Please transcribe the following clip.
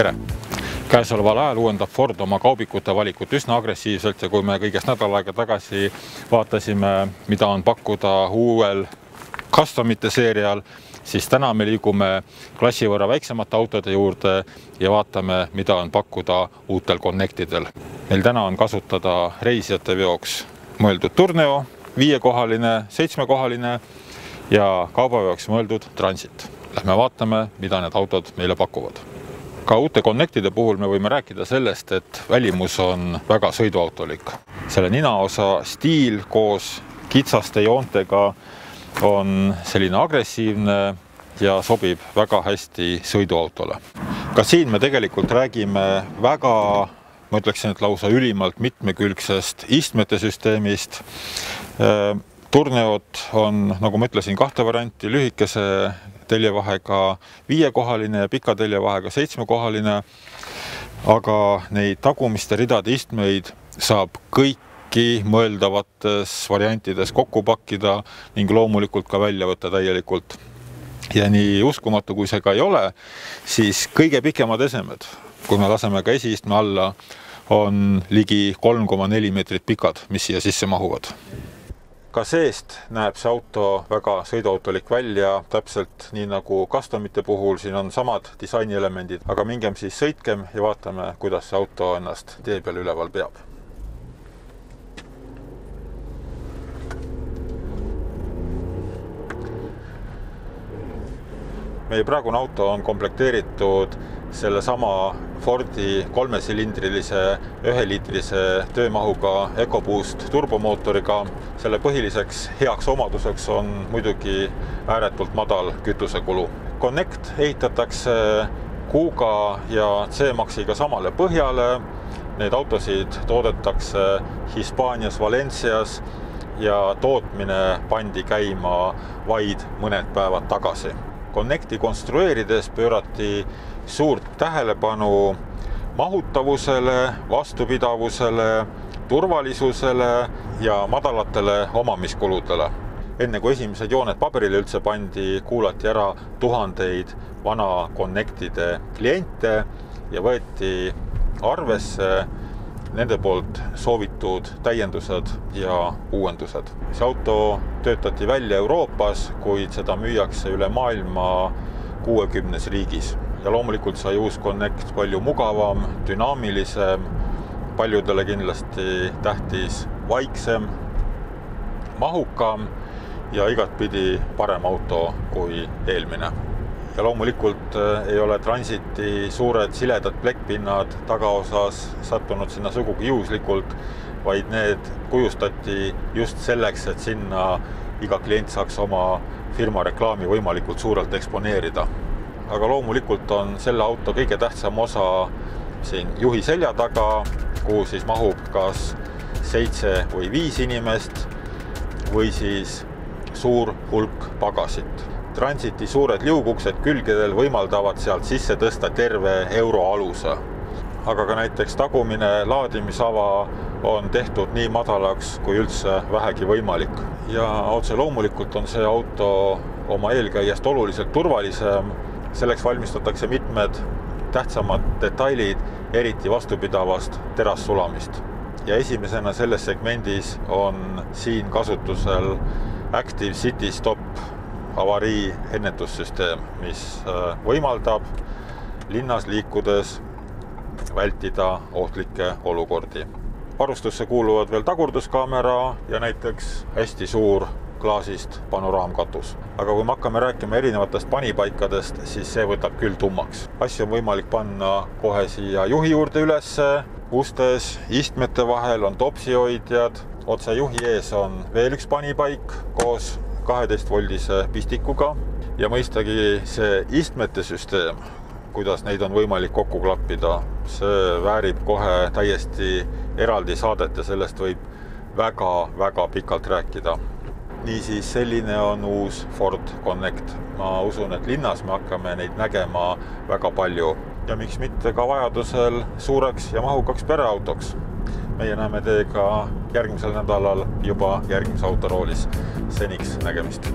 Tere! Käesoleval ajal uuendab Ford oma kaubikute valikut üsna agressiivselt ja kui me kõigest nädal aega tagasi vaatasime, mida on pakkuda uuel customite seerial, siis täna me liigume klassi võrra väiksemate autode juurde ja vaatame, mida on pakkuda uutel Connectidel. Meil täna on kasutada reisijate veoks mõeldud Tourneo, 5-kohaline, 7-kohaline ja kaubaveoks mõeldud Transit. Lähme vaatame, mida need autod meile pakuvad. Ka uute Connectide puhul me võime rääkida sellest, et välimus on väga sõiduautolik. Selle ninaosa stiil koos kitsaste joontega on selline agressiivne ja sobib väga hästi sõiduautole. Ka siin me tegelikult räägime väga, ma ütleksin, et lausa ülimalt mitmekülgsest istmete süsteemist. Tourneot on, nagu ma ütlesin, 2 varianti, lühikese teljevahega 5-kohaline ja pika teljevahega 7-kohaline, aga neid tagumiste ridade istmeid saab kõiki mõeldavates variantides kokku pakkida ning loomulikult ka välja võtta täielikult. Ja nii uskumatu, kui see ka ei ole, siis kõige pikemad esemed, kui me laseme ka esiistme alla, on ligi 3,4 meetrit pikad, mis siia sisse mahuvad. Ka seest näeb see auto väga sõiduautolik välja, täpselt nii nagu customite puhul, siin on samad disainielemendid, aga mingem siis sõitkem ja vaatame, kuidas see auto ennast tee peal üleval peab. Meie praegune auto on komplekteeritud selle sama Fordi 3-silindrilise 1-liitrise töömahuga EcoBoost turbomootoriga. Selle põhiliseks heaks omaduseks on muidugi ääretult madal kütusekulu. Connect ehitatakse Kuga ja C-Maxiga samale põhjale. Need autosid toodetakse Hispaanias, Valencias ja tootmine pandi käima vaid mõned päevad tagasi. Connecti konstrueerides pöörati suurt tähelepanu mahutavusele, vastupidavusele, turvalisusele ja madalatele omamiskuludele. Enne kui esimesed jooned paberile üldse pandi, kuulati ära tuhandeid vana Connectide kliente ja võeti arvesse nende poolt soovitud täiendused ja uuendused. See auto töötati välja Euroopas, kuid seda müüakse üle maailma 60 riigis. Ja loomulikult sai uus Connect palju mugavam, dünaamilisem, paljudele kindlasti tähtis vaiksem, mahukam ja igatpidi parem auto kui eelmine. Ja loomulikult ei ole Transiti suured siledad plekkpinnad tagaosas sattunud sinna sugugi juhuslikult, vaid need kujustati just selleks, et sinna iga klient saaks oma firma reklaami võimalikult suurelt eksponeerida. Aga loomulikult on selle auto kõige tähtsam osa siin juhi selja taga, kuhu siis mahub kas 7 või 5 inimest või siis suur hulk pagasit. Transiti suured liuguksed külgedel võimaldavad sealt sisse tõsta terve euro aluse. Aga ka näiteks tagumine laadimisava on tehtud nii madalaks kui üldse vähegi võimalik. Ja otse loomulikult on see auto oma eelkäijast oluliselt turvalisem. Selleks valmistatakse mitmed tähtsamad detailid, eriti vastupidavast terassulamist. Ja esimesena selles segmendis on siin kasutusel Active City Stop avarii ennetussüsteem, mis võimaldab linnas liikudes vältida ohtlikke olukordi. Varustusse kuuluvad veel tagurduskaamera ja näiteks hästi suur klaasist panoraamkatus. Aga kui me hakkame rääkima erinevatest panipaikadest, siis see võtab küll tummaks. Asju on võimalik panna kohe siia juhi juurde ülesse, ustes, istmete vahel on topsihoidjad, otse juhi ees on veel üks panipaik koos 12-voldise pistikuga ja mõistagi see istmete süsteem, kuidas neid on võimalik kokku klappida, see väärib kohe täiesti eraldi saadet ja sellest võib väga pikalt rääkida. Niisiis selline on uus Ford Connect. Ma usun, et linnas me hakkame neid nägema väga palju ja miks mitte ka vajadusel suureks ja mahukaks pereautoks. Meie näeme teiega järgmisel nädalal juba järgmise autoroolis. Seniks nägemist!